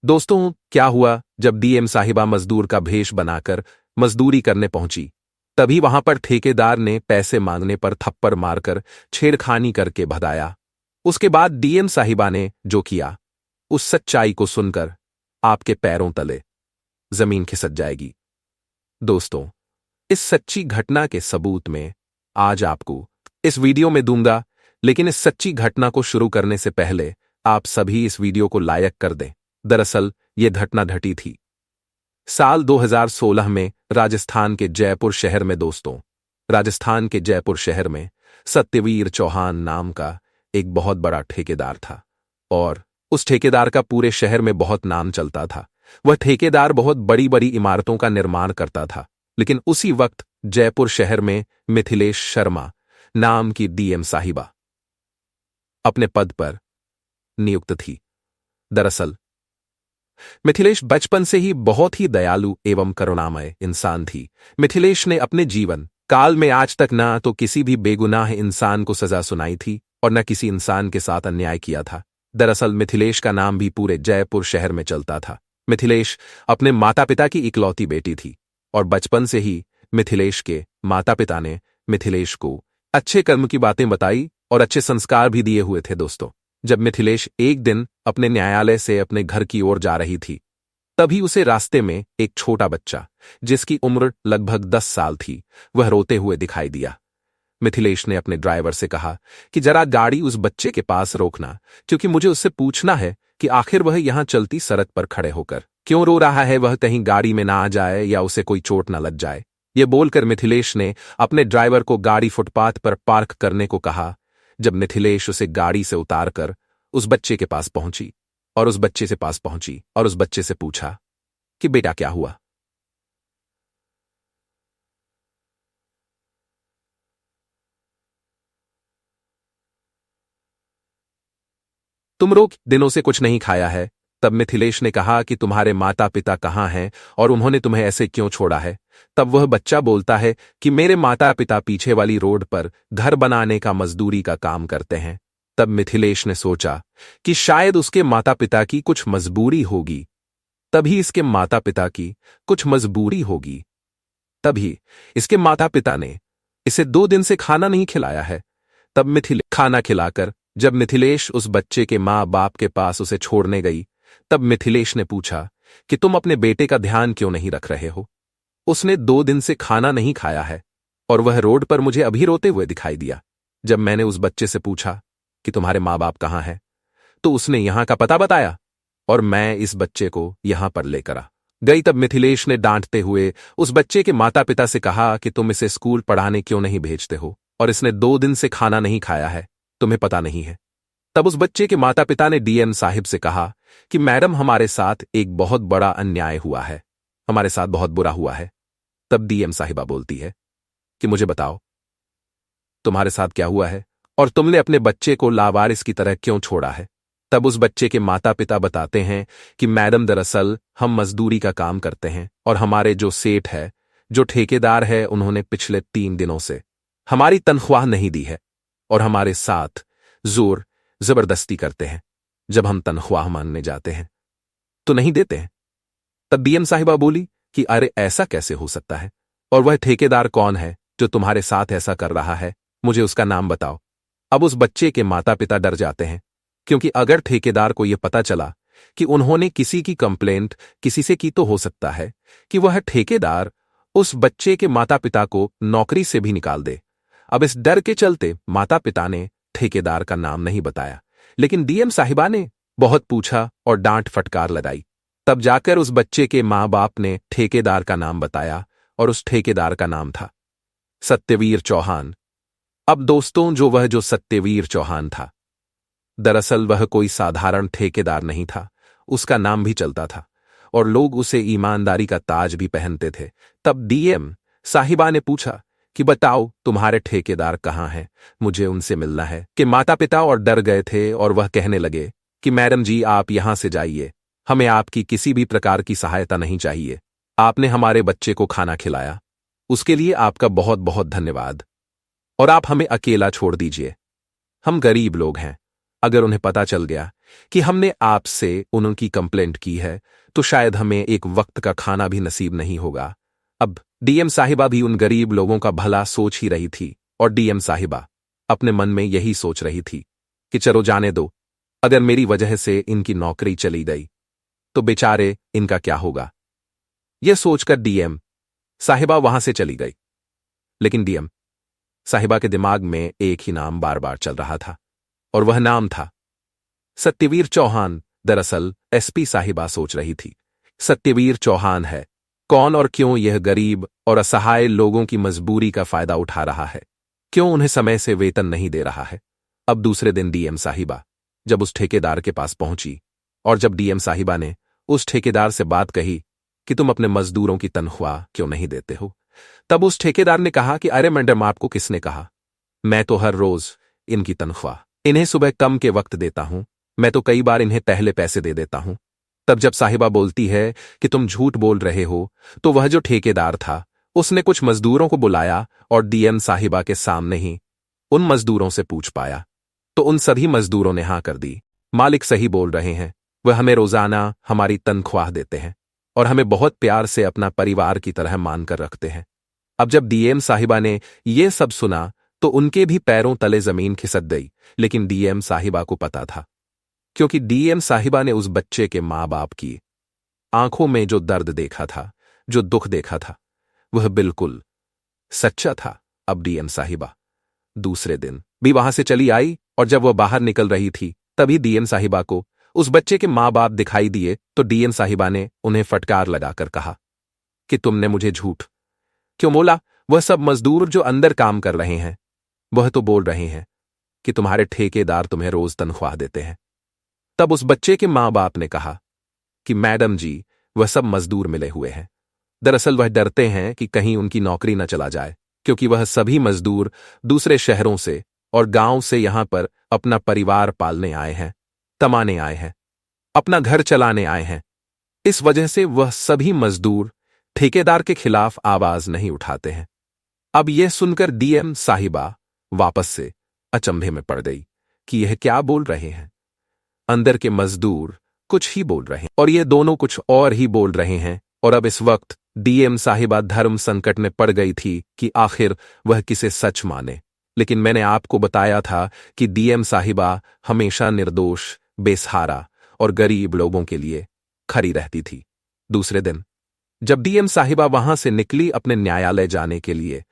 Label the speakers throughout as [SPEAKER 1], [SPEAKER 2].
[SPEAKER 1] दोस्तों, क्या हुआ जब डीएम साहिबा मजदूर का भेष बनाकर मजदूरी करने पहुंची, तभी वहां पर ठेकेदार ने पैसे मांगने पर थप्पड़ मारकर छेड़खानी करके भगाया। उसके बाद डीएम साहिबा ने जो किया, उस सच्चाई को सुनकर आपके पैरों तले जमीन खिसक जाएगी। दोस्तों, इस सच्ची घटना के सबूत में आज आपको इस वीडियो में दूंगा, लेकिन इस सच्ची घटना को शुरू करने से पहले आप सभी इस वीडियो को लाइक कर दें। दरअसल यह घटना घटी थी साल 2016 में राजस्थान के जयपुर शहर में। दोस्तों, राजस्थान के जयपुर शहर में सत्यवीर चौहान नाम का एक बहुत बड़ा ठेकेदार था और उस ठेकेदार का पूरे शहर में बहुत नाम चलता था। वह ठेकेदार बहुत बड़ी बड़ी इमारतों का निर्माण करता था, लेकिन उसी वक्त जयपुर शहर में मिथिलेश शर्मा नाम की डीएम साहिबा अपने पद पर नियुक्त थी। दरअसल मिथिलेश बचपन से ही बहुत ही दयालु एवं करुणामय इंसान थी। मिथिलेश ने अपने जीवन काल में आज तक न तो किसी भी बेगुनाह इंसान को सजा सुनाई थी और न किसी इंसान के साथ अन्याय किया था। दरअसल मिथिलेश का नाम भी पूरे जयपुर शहर में चलता था। मिथिलेश अपने माता पिता की इकलौती बेटी थी और बचपन से ही मिथिलेश के माता पिता ने मिथिलेश को अच्छे कर्म की बातें बताई और अच्छे संस्कार भी दिए हुए थे। दोस्तों, जब मिथिलेश एक दिन अपने न्यायालय से अपने घर की ओर जा रही थी, तभी उसे रास्ते में एक छोटा बच्चा जिसकी उम्र लगभग 10 साल थी, वह रोते हुए दिखाई दिया। मिथिलेश ने अपने ड्राइवर से कहा कि जरा गाड़ी उस बच्चे के पास रोकना, क्योंकि मुझे उससे पूछना है कि आखिर वह यहां चलती सड़क पर खड़े होकर क्यों रो रहा है। वह कहीं गाड़ी में ना आ जाए या उसे कोई चोट न लग जाए। यह बोलकर मिथिलेश ने अपने ड्राइवर को गाड़ी फुटपाथ पर पार्क करने को कहा। जब मिथिलेश उसे गाड़ी से उतारकर उस बच्चे के पास पहुंची और उस बच्चे से पूछा कि बेटा क्या हुआ। तुम रोक दिनों से कुछ नहीं खाया है। तब मिथिलेश ने कहा कि तुम्हारे माता पिता कहाँ हैं और उन्होंने तुम्हें ऐसे क्यों छोड़ा है। तब वह बच्चा बोलता है कि मेरे माता पिता पीछे वाली रोड पर घर बनाने का मजदूरी का काम करते हैं। तब मिथिलेश ने सोचा कि शायद उसके माता पिता की कुछ मजबूरी होगी, तभी इसके माता पिता की कुछ मजबूरी होगी, तभी इसके माता पिता ने इसे 2 दिन से खाना नहीं खिलाया है। तब मिथिलेश खाना खिलाकर जब मिथिलेश उस बच्चे के माँ बाप के पास उसे छोड़ने गई, तब मिथिलेश ने पूछा कि तुम अपने बेटे का ध्यान क्यों नहीं रख रहे हो। उसने 2 दिन से खाना नहीं खाया है और वह रोड पर मुझे अभी रोते हुए दिखाई दिया। जब मैंने उस बच्चे से पूछा कि तुम्हारे माँ बाप कहाँ हैं, तो उसने यहां का पता बताया और मैं इस बच्चे को यहां पर लेकर आ गई। तब मिथिलेश ने डांटते हुए उस बच्चे के माता पिता से कहा कि तुम इसे स्कूल पढ़ाने क्यों नहीं भेजते हो, और इसने 2 दिन से खाना नहीं खाया है, तुम्हें पता नहीं है। तब उस बच्चे के माता पिता ने डीएम साहिब से कहा कि मैडम, हमारे साथ एक बहुत बड़ा अन्याय हुआ है, हमारे साथ बहुत बुरा हुआ है। तब डीएम साहिबा बोलती है कि मुझे बताओ तुम्हारे साथ क्या हुआ है और तुमने अपने बच्चे को लावारिस की तरह क्यों छोड़ा है। तब उस बच्चे के माता पिता बताते हैं कि मैडम, दरअसल हम मजदूरी का काम करते हैं और हमारे जो सेठ है, जो ठेकेदार है, उन्होंने पिछले 3 दिनों से हमारी तनख्वाह नहीं दी है और हमारे साथ जोर जबरदस्ती करते हैं। जब हम तनख्वाह मांगने जाते हैं तो नहीं देते हैं। तब डीएम साहिबा बोली कि अरे ऐसा कैसे हो सकता है, और वह ठेकेदार कौन है जो तुम्हारे साथ ऐसा कर रहा है, मुझे उसका नाम बताओ। अब उस बच्चे के माता पिता डर जाते हैं, क्योंकि अगर ठेकेदार को यह पता चला कि उन्होंने किसी की कंप्लेंट किसी से की, तो हो सकता है कि वह ठेकेदार उस बच्चे के माता पिता को नौकरी से भी निकाल दे। अब इस डर के चलते माता पिता ने ठेकेदार का नाम नहीं बताया, लेकिन डीएम साहिबा ने बहुत पूछा और डांट फटकार लगाई। तब जाकर उस बच्चे के माँ बाप ने ठेकेदार का नाम बताया और उस ठेकेदार का नाम था सत्यवीर चौहान। अब दोस्तों, जो सत्यवीर चौहान था, दरअसल वह कोई साधारण ठेकेदार नहीं था। उसका नाम भी चलता था और लोग उसे ईमानदारी का ताज भी पहनते थे। तब डीएम साहिबा ने पूछा कि बताओ तुम्हारे ठेकेदार कहाँ हैं, मुझे उनसे मिलना है। कि माता पिता और डर गए थे और वह कहने लगे कि मैडम जी, आप यहां से जाइए, हमें आपकी किसी भी प्रकार की सहायता नहीं चाहिए। आपने हमारे बच्चे को खाना खिलाया, उसके लिए आपका बहुत बहुत धन्यवाद, और आप हमें अकेला छोड़ दीजिए। हम गरीब लोग हैं, अगर उन्हें पता चल गया कि हमने आपसे उनकी कंप्लेंट की है तो शायद हमें एक वक्त का खाना भी नसीब नहीं होगा। अब डीएम साहिबा भी उन गरीब लोगों का भला सोच ही रही थी और डीएम साहिबा अपने मन में यही सोच रही थी कि चलो जाने दो, अगर मेरी वजह से इनकी नौकरी चली गई तो बेचारे इनका क्या होगा। यह सोचकर डीएम साहिबा वहां से चली गई। लेकिन डीएम साहिबा के दिमाग में एक ही नाम बार बार चल रहा था और वह नाम था सत्यवीर चौहान। दरअसल एसपी साहिबा सोच रही थी, सत्यवीर चौहान है कौन और क्यों यह गरीब और असहाय लोगों की मजबूरी का फायदा उठा रहा है, क्यों उन्हें समय से वेतन नहीं दे रहा है। अब दूसरे दिन डीएम साहिबा जब उस ठेकेदार के पास पहुंची और जब डीएम साहिबा ने उस ठेकेदार से बात कही कि तुम अपने मजदूरों की तनख्वाह क्यों नहीं देते हो, तब उस ठेकेदार ने कहा कि अरे मैडम, आपको किसने कहा, मैं तो हर रोज इनकी तनख्वाह इन्हें सुबह कम के वक्त देता हूं, मैं तो कई बार इन्हें पहले पैसे दे देता हूं। तब जब साहिबा बोलती है कि तुम झूठ बोल रहे हो, तो वह जो ठेकेदार था उसने कुछ मजदूरों को बुलाया और डीएम साहिबा के सामने ही उन मजदूरों से पूछ पाया तो उन सभी मजदूरों ने हां कर दी। मालिक सही बोल रहे हैं, वह हमें रोजाना हमारी तनख्वाह देते हैं और हमें बहुत प्यार से अपना परिवार की तरह मानकर रखते हैं। अब जब डीएम साहिबा ने यह सब सुना तो उनके भी पैरों तले जमीन खिसक गई। लेकिन डीएम साहिबा को पता था, क्योंकि डीएम साहिबा ने उस बच्चे के मां बाप की आंखों में जो दर्द देखा था, जो दुख देखा था, वह बिल्कुल सच्चा था। अब डीएम साहिबा दूसरे दिन भी वहां से चली आई और जब वह बाहर निकल रही थी तभी डीएम साहिबा को उस बच्चे के मां बाप दिखाई दिए तो डीएम साहिबा ने उन्हें फटकार लगाकर कहा कि तुमने मुझे झूठ क्यों बोला। वह सब मजदूर जो अंदर काम कर रहे हैं वह तो बोल रहे हैं कि तुम्हारे ठेकेदार तुम्हें रोज तनख्वाह देते हैं। तब उस बच्चे के मां बाप ने कहा कि मैडम जी, वह सब मजदूर मिले हुए हैं, दरअसल वह डरते हैं कि कहीं उनकी नौकरी न चला जाए, क्योंकि वह सभी मजदूर दूसरे शहरों से और गांव से यहां पर अपना परिवार पालने आए हैं, कमाने आए हैं, अपना घर चलाने आए हैं। इस वजह से वह सभी मजदूर ठेकेदार के खिलाफ आवाज नहीं उठाते हैं। अब यह सुनकर डीएम साहिबा वापस से अचंभे में पड़ गई कि यह क्या बोल रहे हैं। अंदर के मजदूर कुछ ही बोल रहे हैं और ये दोनों कुछ और ही बोल रहे हैं। और अब इस वक्त डीएम साहिबा धर्म संकट में पड़ गई थी कि आखिर वह किसे सच माने। लेकिन मैंने आपको बताया था कि डीएम साहिबा हमेशा निर्दोष, बेसहारा और गरीब लोगों के लिए खड़ी रहती थी। दूसरे दिन जब डीएम साहिबा वहां से निकली अपने न्यायालय जाने के लिए,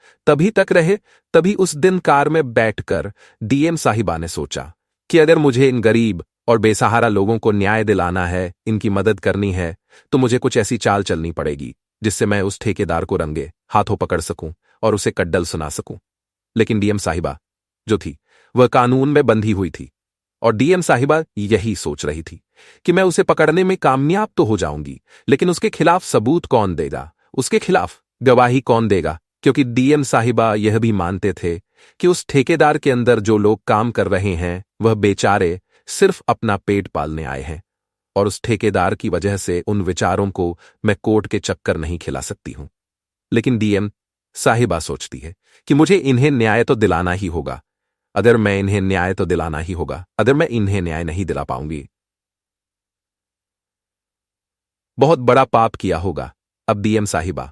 [SPEAKER 1] तभी उस दिन कार में बैठकर डीएम साहिबा ने सोचा कि अगर मुझे इन गरीब और बेसहारा लोगों को न्याय दिलाना है, इनकी मदद करनी है, तो मुझे कुछ ऐसी चाल चलनी पड़ेगी जिससे मैं उस ठेकेदार को रंगे हाथों पकड़ सकूं और उसे कड्डल सुना सकूं। लेकिन डीएम साहिबा जो थी वह कानून में बंधी हुई थी और डीएम साहिबा यही सोच रही थी कि मैं उसे पकड़ने में कामयाब तो हो जाऊंगी, लेकिन उसके खिलाफ सबूत कौन देगा, उसके खिलाफ गवाही कौन देगा। क्योंकि डीएम साहिबा यह भी मानते थे कि उस ठेकेदार के अंदर जो लोग काम कर रहे हैं वह बेचारे सिर्फ अपना पेट पालने आए हैं और उस ठेकेदार की वजह से उन विचारों को मैं कोर्ट के चक्कर नहीं खिला सकती हूं। लेकिन डीएम साहिबा सोचती है कि मुझे इन्हें न्याय तो दिलाना ही होगा। अगर मैं इन्हें न्याय नहीं दिला पाऊंगी, बहुत बड़ा पाप किया होगा। अब डीएम साहिबा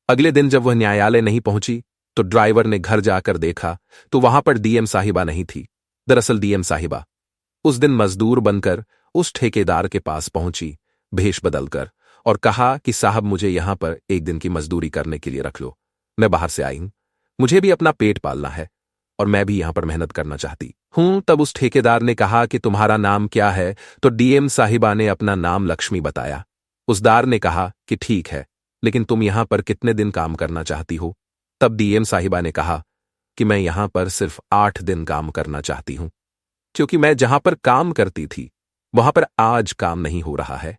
[SPEAKER 1] अगले दिन जब वह न्यायालय नहीं पहुंची तो ड्राइवर ने घर जाकर देखा तो वहां पर डीएम साहिबा नहीं थी। दरअसल डीएम साहिबा उस दिन मजदूर बनकर उस ठेकेदार के पास पहुंची, भेष बदलकर, और कहा कि साहब, मुझे यहां पर एक दिन की मजदूरी करने के लिए रख लो, मैं बाहर से आई हूं, मुझे भी अपना पेट पालना है और मैं भी यहां पर मेहनत करना चाहती हूं। तब उस ठेकेदार ने कहा कि तुम्हारा नाम क्या है, तो डीएम साहिबा ने अपना नाम लक्ष्मी बताया। उसदार ने कहा कि ठीक है, लेकिन तुम यहां पर कितने दिन काम करना चाहती हो। तब डीएम साहिबा ने कहा कि मैं यहां पर सिर्फ 8 दिन काम करना चाहती हूं, क्योंकि मैं जहां पर काम करती थी वहां पर आज काम नहीं हो रहा है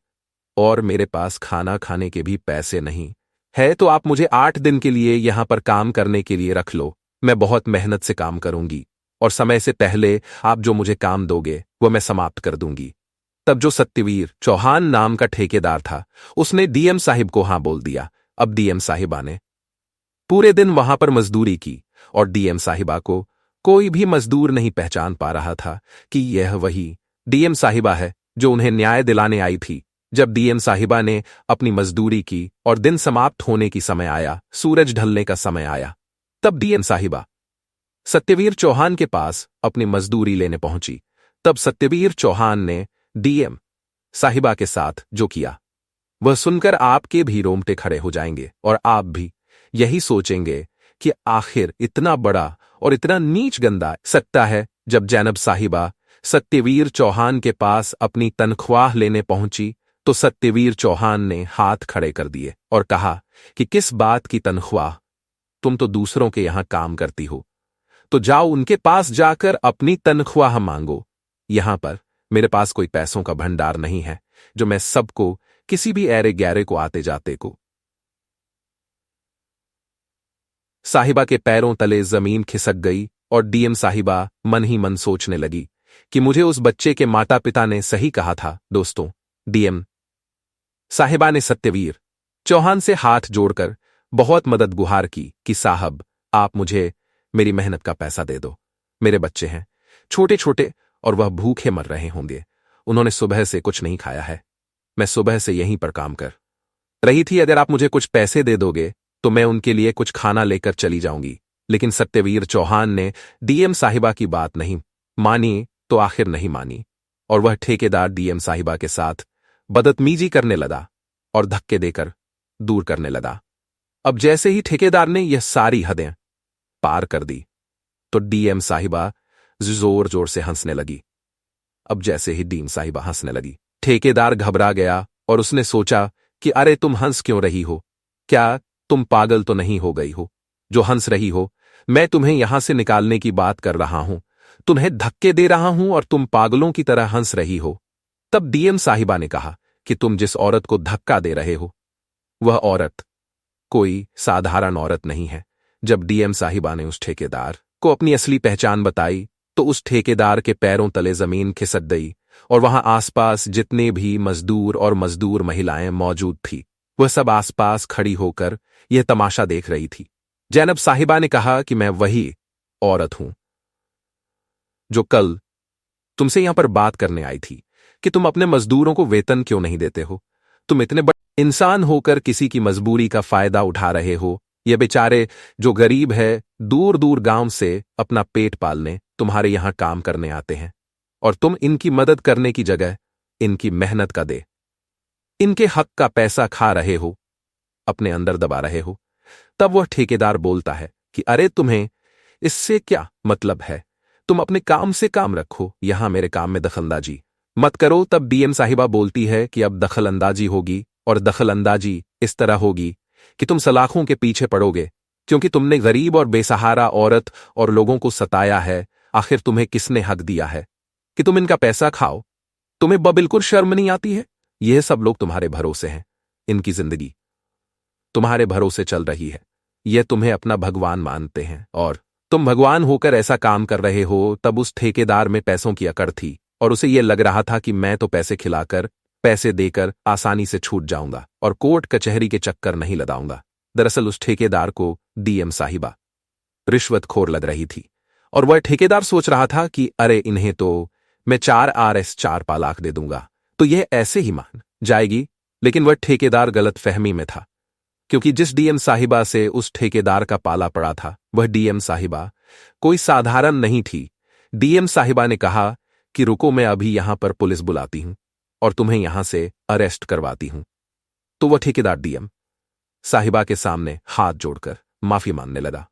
[SPEAKER 1] और मेरे पास खाना खाने के भी पैसे नहीं है, तो आप मुझे 8 दिन के लिए यहां पर काम करने के लिए रख लो। मैं बहुत मेहनत से काम करूंगी और समय से पहले आप जो मुझे काम दोगे वो मैं समाप्त कर दूंगी। तब जो सत्यवीर चौहान नाम का ठेकेदार था उसने डीएम साहिब को हां बोल दिया। अब डीएम साहिबा ने पूरे दिन वहां पर मजदूरी की और डीएम साहिबा को कोई भी मजदूर नहीं पहचान पा रहा था कि यह वही डीएम साहिबा है जो उन्हें न्याय दिलाने आई थी। जब डीएम साहिबा ने अपनी मजदूरी की और दिन समाप्त होने की समय आया, सूरज ढलने का समय आया, तब डीएम साहिबा सत्यवीर चौहान के पास अपनी मजदूरी लेने पहुंची। तब सत्यवीर चौहान ने डीएम साहिबा के साथ जो किया वह सुनकर आपके भी रोंगटे खड़े हो जाएंगे और आप भी यही सोचेंगे कि आखिर इतना बड़ा और इतना नीच गंदा सकता है। जब जैनब साहिबा सत्यवीर चौहान के पास अपनी तनख्वाह लेने पहुंची तो सत्यवीर चौहान ने हाथ खड़े कर दिए और कहा कि किस बात की तनख्वाह? तुम तो दूसरों के यहां काम करती हो, तो जाओ उनके पास जाकर अपनी तनख्वाह मांगो। यहां पर मेरे पास कोई पैसों का भंडार नहीं है जो मैं सबको, किसी भी ऐरे गैरे को, आते जाते को। साहिबा के पैरों तले जमीन खिसक गई और डीएम साहिबा मन ही मन सोचने लगी कि मुझे उस बच्चे के माता पिता ने सही कहा था। दोस्तों, डीएम साहिबा ने सत्यवीर चौहान से हाथ जोड़कर बहुत मदद गुहार की कि साहब, आप मुझे मेरी मेहनत का पैसा दे दो। मेरे बच्चे हैं छोटे छोटे और वह भूखे मर रहे होंगे। उन्होंने सुबह से कुछ नहीं खाया है। मैं सुबह से यहीं पर काम कर रही थी। अगर आप मुझे कुछ पैसे दे दोगे तो मैं उनके लिए कुछ खाना लेकर चली जाऊंगी। लेकिन सत्यवीर चौहान ने डीएम साहिबा की बात नहीं मानी तो आखिर नहीं मानी और वह ठेकेदार डीएम साहिबा के साथ बदतमीजी करने लगा और धक्के देकर दूर करने लगा। अब जैसे ही ठेकेदार ने यह सारी हदें पार कर दी तो डीएम साहिबा जोर जोर से हंसने लगी। अब जैसे ही डीएम साहिबा हंसने लगी, ठेकेदार घबरा गया और उसने सोचा कि अरे तुम हंस क्यों रही हो? क्या तुम पागल तो नहीं हो गई हो जो हंस रही हो? मैं तुम्हें यहां से निकालने की बात कर रहा हूं, तुम्हें धक्के दे रहा हूं और तुम पागलों की तरह हंस रही हो। तब डीएम साहिबा ने कहा कि तुम जिस औरत को धक्का दे रहे हो वह औरत कोई साधारण औरत नहीं है। जब डीएम साहिबा ने उस ठेकेदार को अपनी असली पहचान बताई तो उस ठेकेदार के पैरों तले जमीन खिसक गई और वहां आसपास जितने भी मजदूर और मजदूर महिलाएं मौजूद थी वह सब आसपास खड़ी होकर यह तमाशा देख रही थी। जैनब साहिबा ने कहा कि मैं वही औरत हूं जो कल तुमसे यहां पर बात करने आई थी कि तुम अपने मजदूरों को वेतन क्यों नहीं देते हो। तुम इतने बड़े इंसान होकर किसी की मजबूरी का फायदा उठा रहे हो। ये बेचारे जो गरीब है दूर दूर गांव से अपना पेट पालने तुम्हारे यहां काम करने आते हैं और तुम इनकी मदद करने की जगह इनकी मेहनत का दे, इनके हक का पैसा खा रहे हो, अपने अंदर दबा रहे हो। तब वह ठेकेदार बोलता है कि अरे तुम्हें इससे क्या मतलब है? तुम अपने काम से काम रखो, यहां मेरे काम में दखलंदाजी मत करो। तब डीएम साहिबा बोलती है कि अब दखलंदाजी होगी और दखलंदाजी इस तरह होगी कि तुम सलाखों के पीछे पड़ोगे क्योंकि तुमने गरीब और बेसहारा औरत और लोगों को सताया है। आखिर तुम्हें किसने हक दिया है कि तुम इनका पैसा खाओ? तुम्हें बिल्कुल शर्म नहीं आती है? यह सब लोग तुम्हारे भरोसे हैं, इनकी जिंदगी तुम्हारे भरोसे चल रही है। यह तुम्हें अपना भगवान मानते हैं और तुम भगवान होकर ऐसा काम कर रहे हो। तब उस ठेकेदार में पैसों की अकड़ थी और उसे यह लग रहा था कि मैं तो पैसे खिलाकर, पैसे देकर आसानी से छूट जाऊंगा और कोर्ट कचहरी के चक्कर नहीं लगाऊंगा। दरअसल उस ठेकेदार को डीएम साहिबा रिश्वतखोर लग रही थी और वह ठेकेदार सोच रहा था कि अरे इन्हें तो मैं 4 लाख दे दूंगा तो यह ऐसे ही मान जाएगी। लेकिन वह ठेकेदार गलत फहमी में था क्योंकि जिस डीएम साहिबा से उस ठेकेदार का पाला पड़ा था वह डीएम साहिबा कोई साधारण नहीं थी। डीएम साहिबा ने कहा कि रुको, मैं अभी यहां पर पुलिस बुलाती हूं और तुम्हें यहां से अरेस्ट करवाती हूं। तो वह ठेकेदार डीएम साहिबा के सामने हाथ जोड़कर माफी मांगने लगा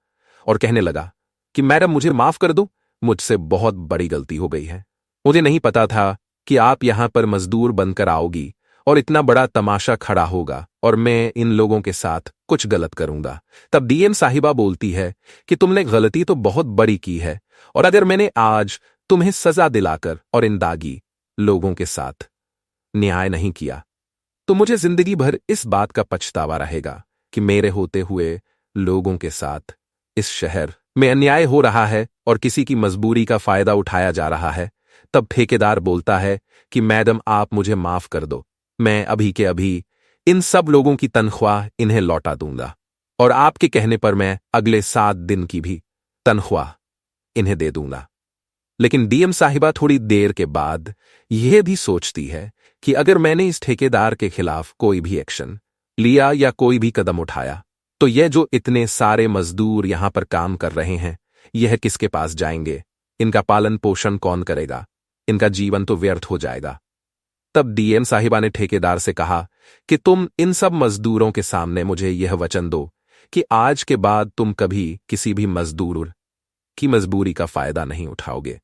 [SPEAKER 1] और कहने लगा कि मैडम मुझे माफ कर दो, मुझसे बहुत बड़ी गलती हो गई है। मुझे नहीं पता था कि आप यहां पर मजदूर बनकर आओगी और इतना बड़ा तमाशा खड़ा होगा और मैं इन लोगों के साथ कुछ गलत करूंगा। तब डीएम साहिबा बोलती है कि तुमने गलती तो बहुत बड़ी की है और अगर मैंने आज तुम्हें सजा दिलाकर और इन दागी लोगों के साथ न्याय नहीं किया तो मुझे जिंदगी भर इस बात का पछतावा रहेगा कि मेरे होते हुए लोगों के साथ इस शहर में अन्याय हो रहा है और किसी की मजबूरी का फायदा उठाया जा रहा है। तब ठेकेदार बोलता है कि मैडम आप मुझे माफ कर दो, मैं अभी के अभी इन सब लोगों की तनख्वाह इन्हें लौटा दूंगा और आपके कहने पर मैं अगले 7 दिन की भी तनख्वाह इन्हें दे दूंगा। लेकिन डीएम साहिबा थोड़ी देर के बाद यह भी सोचती है कि अगर मैंने इस ठेकेदार के खिलाफ कोई भी एक्शन लिया या कोई भी कदम उठाया तो यह जो इतने सारे मजदूर यहां पर काम कर रहे हैं यह किसके पास जाएंगे, इनका पालन पोषण कौन करेगा, इनका जीवन तो व्यर्थ हो जाएगा। तब डीएम साहिबा ने ठेकेदार से कहा कि तुम इन सब मजदूरों के सामने मुझे यह वचन दो कि आज के बाद तुम कभी किसी भी मजदूर की मजबूरी का फायदा नहीं उठाओगे।